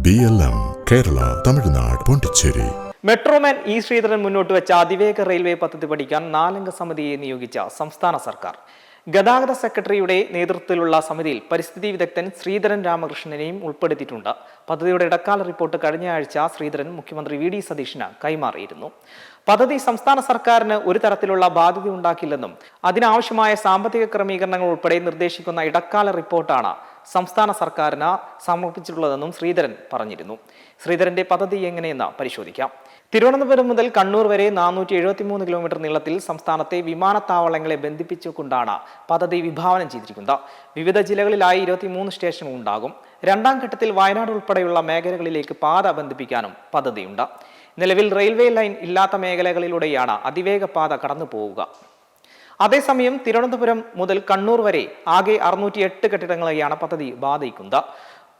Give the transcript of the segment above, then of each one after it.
BLM Kerala, Tamil Nadu, Pondicherry. Metroman E Sreedharan മുന്നോട്ട് വെച്ച അതിവേഗ റെയിൽവേ പദ്ധതി പഠിക്കാൻ 4-അംഗ സമിതിയെ നിയോഗിച്ച സംസ്ഥാന സർക്കാർ. ഗതാഗത സെക്രട്ടറിയുടെ നേതൃത്വത്തിലുള്ള സമിതിയിൽ പരിസ്ഥിതി വിദഗ്ധൻ ശ്രീധരൻ രാമകൃഷ്ണനെയും ഉൾപ്പെടുത്തിയിട്ടുണ്ട്. പദ്ധതിയുടെ ഇടക്കാല റിപ്പോർട്ട് കഴിഞ്ഞ ആഴ്ച ശ്രീധരൻ മുഖ്യമന്ത്രി വി ഡി സതീശന് കൈമാറിയിരുന്നു. പദ്ധതി സംസ്ഥാന സർക്കാരിന് ഒരു തരത്തിലുള്ള ബാധ്യത ഉണ്ടാക്കില്ലെന്നും അതിനാവശ്യമായ സാമ്പത്തിക ക്രമീകരണങ്ങൾ ഉൾപ്പെടെ നിർദ്ദേശിക്കുന്ന ഇടക്കാല റിപ്പോർട്ടാണ് സംസ്ഥാന സർക്കാരിന് സമർപ്പിച്ചിട്ടുള്ളതെന്നും ശ്രീധരൻ പറഞ്ഞിരുന്നു. ശ്രീധരന്റെ പദ്ധതി എങ്ങനെയെന്ന് പരിശോധിക്കാം. തിരുവനന്തപുരം മുതൽ കണ്ണൂർ വരെ 473 കിലോമീറ്റർ നീളത്തിൽ സംസ്ഥാനത്തെ വിമാനത്താവളങ്ങളെ ബന്ധിപ്പിച്ചുകൊണ്ടാണ് പദ്ധതി വിഭാവനം ചെയ്തിരിക്കുന്നത്. വിവിധ ജില്ലകളിലായി 23 സ്റ്റേഷനുകൾ ഉണ്ടാകും. രണ്ടാം ഘട്ടത്തിൽ വയനാട് ഉൾപ്പെടെയുള്ള മേഖലകളിലേക്ക് പാത ബന്ധിപ്പിക്കാനും പദ്ധതിയുണ്ട്. നിലവിൽ റെയിൽവേ ലൈൻ ഇല്ലാത്ത മേഖലകളിലൂടെയാണ് അതിവേഗ പാത കടന്നു പോവുക. അതേസമയം തിരുവനന്തപുരം മുതൽ കണ്ണൂർ വരെ ആകെ 608 കെട്ടിടങ്ങളെയാണ് പദ്ധതി ബാധിക്കുന്നത്.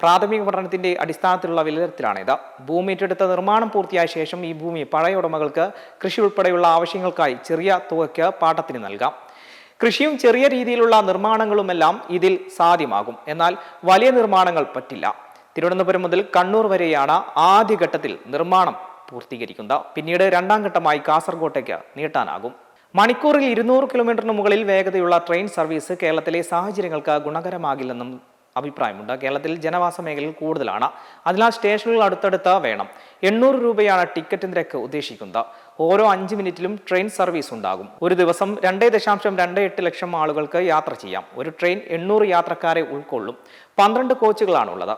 പ്രാഥമിക പഠനത്തിന്റെ അടിസ്ഥാനത്തിലുള്ള വിലയിരുത്തലാണിത്. ഭൂമി ഏറ്റെടുത്ത നിർമ്മാണം പൂർത്തിയായ ശേഷം ഈ ഭൂമി പഴയ ഉടമകൾക്ക് കൃഷി ഉൾപ്പെടെയുള്ള ആവശ്യങ്ങൾക്കായി ചെറിയ തുകയ്ക്ക് പാട്ടത്തിന് നൽകാം. കൃഷിയും ചെറിയ രീതിയിലുള്ള നിർമ്മാണങ്ങളുമെല്ലാം ഇതിൽ സാധ്യമാകും. എന്നാൽ വലിയ നിർമ്മാണങ്ങൾ പറ്റില്ല. തിരുവനന്തപുരം മുതൽ കണ്ണൂർ വരെയാണ് ആദ്യഘട്ടത്തിൽ നിർമ്മാണം പൂർത്തീകരിക്കുന്നത്. പിന്നീട് രണ്ടാം ഘട്ടമായി കാസർഗോട്ടേക്ക് നീട്ടാനാകും. മണിക്കൂറിൽ 200 കിലോമീറ്ററിന് മുകളിൽ വേഗതയുള്ള ട്രെയിൻ സർവീസ് കേരളത്തിലെ സാഹചര്യങ്ങൾക്ക് ഗുണകരമാകില്ലെന്നും അഭിപ്രായമുണ്ട്. കേരളത്തിൽ ജനവാസ മേഖലയിൽ കൂടുതലാണ്. അതിനാൽ സ്റ്റേഷനുകൾ അടുത്തടുത്ത് വേണം. 800 രൂപയാണ് ടിക്കറ്റ് നിരക്ക് ഉദ്ദേശിക്കുന്നത്. ഓരോ 5 മിനിറ്റിലും ട്രെയിൻ സർവീസ് ഉണ്ടാകും. ഒരു ദിവസം 2.28 ലക്ഷം ആളുകൾക്ക് യാത്ര ചെയ്യാം. ഒരു ട്രെയിൻ 800 യാത്രക്കാരെ ഉൾക്കൊള്ളും. 12 കോച്ചുകളാണുള്ളത്.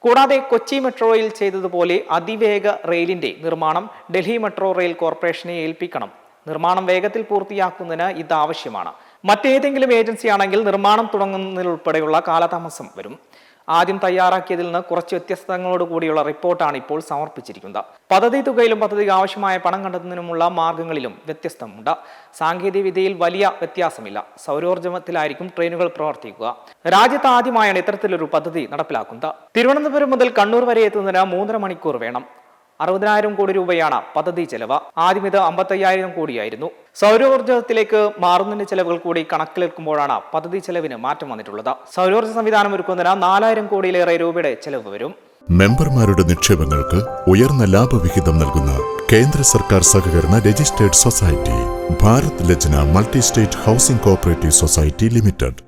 കൂടാതെ കൊച്ചി മെട്രോയിൽ ചെയ്തതുപോലെ അതിവേഗ റെയിലിന്റെ നിർമ്മാണം ഡൽഹി മെട്രോ റെയിൽ കോർപ്പറേഷനെ ഏൽപ്പിക്കണം. നിർമ്മാണം വേഗത്തിൽ പൂർത്തിയാക്കുന്നതിന് ഇത് ആവശ്യമാണ്. മറ്റേതെങ്കിലും ഏജൻസിയാണെങ്കിൽ നിർമ്മാണം തുടങ്ങുന്നതിലുൾപ്പെടെയുള്ള കാലതാമസം വരും. ആദ്യം തയ്യാറാക്കിയതിൽ നിന്ന് കുറച്ച് വ്യത്യസ്തങ്ങളോട് കൂടിയുള്ള റിപ്പോർട്ടാണ് ഇപ്പോൾ സമർപ്പിച്ചിരിക്കുന്നത്. പദ്ധതി തുകയിലും പദ്ധതിക്ക് ആവശ്യമായ പണം കണ്ടെത്തുന്നതിനുമുള്ള മാർഗങ്ങളിലും വ്യത്യസ്തമുണ്ട്. സാങ്കേതിക വിദ്യയിൽ വലിയ വ്യത്യാസമില്ല. സൗരോർജ്ജത്തിലായിരിക്കും ട്രെയിനുകൾ പ്രവർത്തിക്കുക. രാജ്യത്ത് ആദ്യമായാണ് ഇത്തരത്തിലൊരു പദ്ധതി നടപ്പിലാക്കുന്നത്. തിരുവനന്തപുരം മുതൽ കണ്ണൂർ വരെ എത്തുന്നതിന് 3.5 മണിക്കൂർ വേണം. 60,000 കോടി രൂപയാണ് പദ്ധതി ചെലവ്. ആദ്യം ഇത് 55,000 കോടിയായിരുന്നു. സൗരോർജ്ജത്തിലേക്ക് മാറുന്നതിന്റെ ചെലവുകൾ കൂടി കണക്കിലെടുക്കുമ്പോഴാണ് പദ്ധതി ചെലവിന് മാറ്റം വന്നിട്ടുള്ളത്. സൗരോർജ്ജ സംവിധാനം ഒരുക്കുന്നതിന് 4,000 കോടിയിലേറെ രൂപയുടെ ചെലവ് വരും. മെമ്പർമാരുടെ നിക്ഷേപങ്ങൾക്ക് ഉയർന്ന ലാഭവിഹിതം നൽകുന്ന കേന്ദ്ര സർക്കാർ സഹകരണ registered society Bharat Lajna multi state housing cooperative society limited.